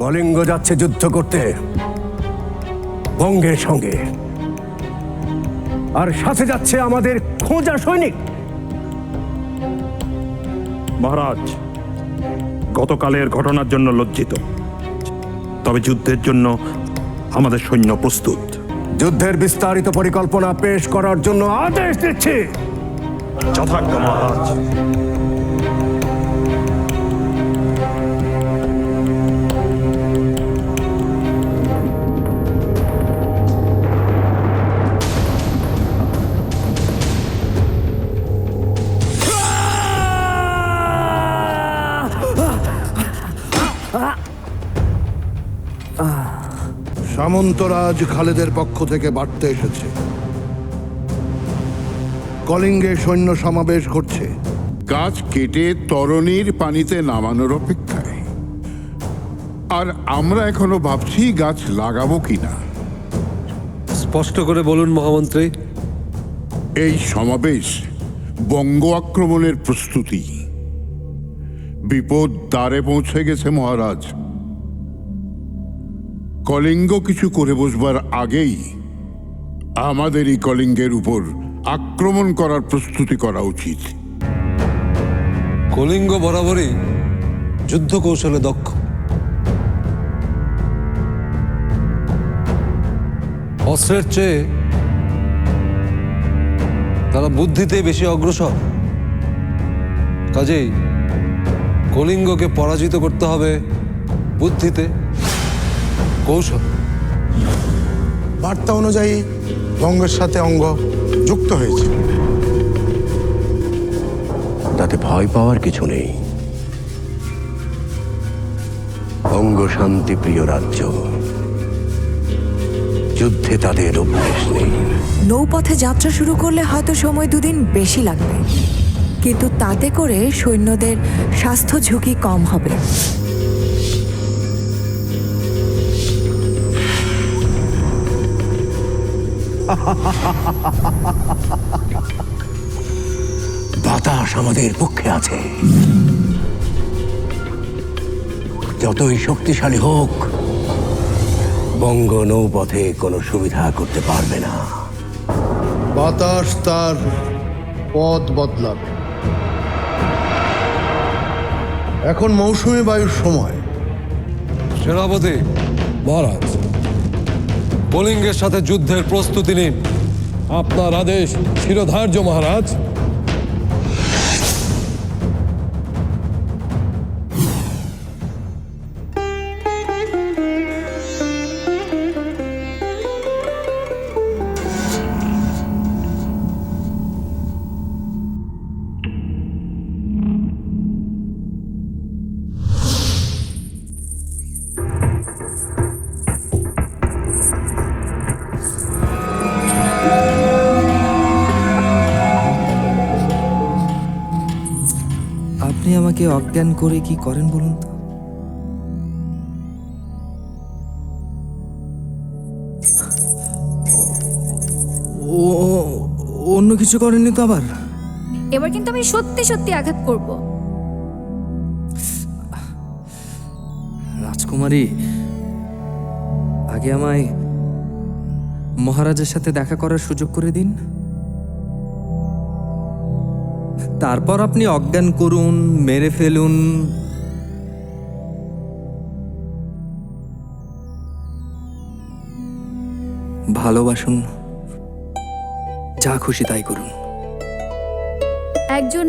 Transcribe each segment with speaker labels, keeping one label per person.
Speaker 1: কলিঙ্গ যাচ্ছে যুদ্ধ করতে বঙ্গের সঙ্গে, আর সাথে যাচ্ছে আমাদের খোঁজা সৈনিক।
Speaker 2: মহারাজ, গতকালের ঘটনার জন্য লজ্জিত, তবে যুদ্ধের জন্য আমাদের সৈন্য প্রস্তুত।
Speaker 1: যুদ্ধের বিস্তারিত পরিকল্পনা পেশ করার জন্য আদেশ দিচ্ছি।
Speaker 2: যথাজ্ঞা মহারাজ।
Speaker 3: সামন্তরাজ খালেদের পক্ষ থেকে বার্তা এসেছে, কলিঙ্গে সৈন্য সমাবেশ ঘটছে।
Speaker 4: গাছ কেটে তরণীর পানিতে নামানোর অপেক্ষায়। আর আমরা এখনো ভাবছি গাছ লাগাবো কিনা।
Speaker 5: স্পষ্ট করে বলুন মহামন্ত্রী।
Speaker 4: এই সমাবেশ বঙ্গ আক্রমণের প্রস্তুতি। বিপদ দ্বারে পৌঁছে গেছে মহারাজ। কলিঙ্গ কিছু করে বসবার আগেই আমাদের এই কলিঙ্গের উপর আক্রমণ করার প্রস্তুতি করা উচিত।
Speaker 5: কলিঙ্গ বরাবরই যুদ্ধ কৌশলে দক্ষ। অস্ত্রের চেয়ে তারা বুদ্ধিতে বেশি অগ্রসর। কাজেই কলিঙ্গকে পরাজিত করতে হবে বুদ্ধিতে, কৌশল।
Speaker 6: বার্তা অনুযায়ী বঙ্গের সাথে অঙ্গ যুক্ত হয়েছে।
Speaker 1: তাতে ভয় পাওয়ার কিছু নেই। বঙ্গ শান্তিপ্রিয় রাজ্য, যুদ্ধে তাদের অভ্যেস নেই।
Speaker 7: নৌপথে যাত্রা শুরু করলে হয়তো সময় দুদিন বেশি লাগবে, কিন্তু তাতে করে সৈন্যদের স্বাস্থ্য ঝুঁকি কম হবে।
Speaker 1: বাতাস আমাদের পক্ষে আছে। যতই শক্তিশালী হোক, বঙ্গ নৌপথে কোনো সুবিধা করতে পারবে না।
Speaker 3: বাতাস তার পথ বদলাবে। এখন মৌসুমী বায়ুর সময়।
Speaker 5: সেনাপতি মহারাজ, কলিঙ্গের সাথে যুদ্ধের প্রস্তুতি নিন। আপনার আদেশ শিরোধার্য মহারাজ।
Speaker 8: আপনি আমাকে অজ্ঞান করে কি করেন বলুন তো? অন্য কিছু করেননি তো আবার?
Speaker 9: এবার কিন্তু আমি সত্যি সত্যি আঘাত করব।
Speaker 8: রাজকুমারী, আগে আমায় মহারাজের সাথে দেখা করার সুযোগ করে দিন, তারপর আপনি অজ্ঞান করুন, মেরে ফেলুন। ভালোবাসুন, যা খুশি তাই করুন।
Speaker 9: একজন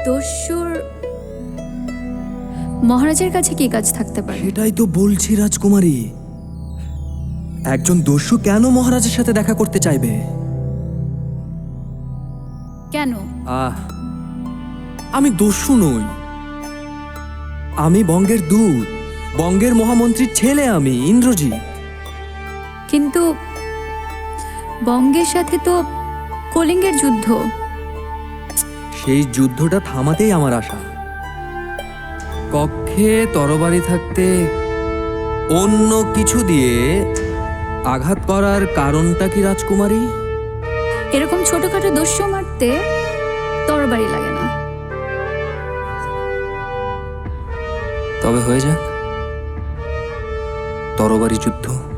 Speaker 9: দস্যুর মহারাজের কাছে কি কাজ থাকতে পারে?
Speaker 8: সেটাই তো বলছি রাজকুমারী, একজন দস্যু কেন মহারাজের সাথে দেখা করতে চাইবে?
Speaker 9: কেন?
Speaker 8: আমি দস্যু নই, আমি বঙ্গের দূত, বঙ্গের মহামন্ত্রীর ছেলে, আমি ইন্দ্রজিৎ।
Speaker 9: কিন্তু বঙ্গের সাথে তো কলিঙ্গের যুদ্ধ।
Speaker 8: সেই যুদ্ধটা থামাতেই আমার আশা। কক্ষে তরবারি থাকতে অন্য কিছু দিয়ে আঘাত করার কারণটা কি রাজকুমারী?
Speaker 9: এরকম ছোটখাটো দস্যু মারতে তরবারি লাগে না।
Speaker 8: তবে হয়ে যাক। তরবারি যুদ্ধ।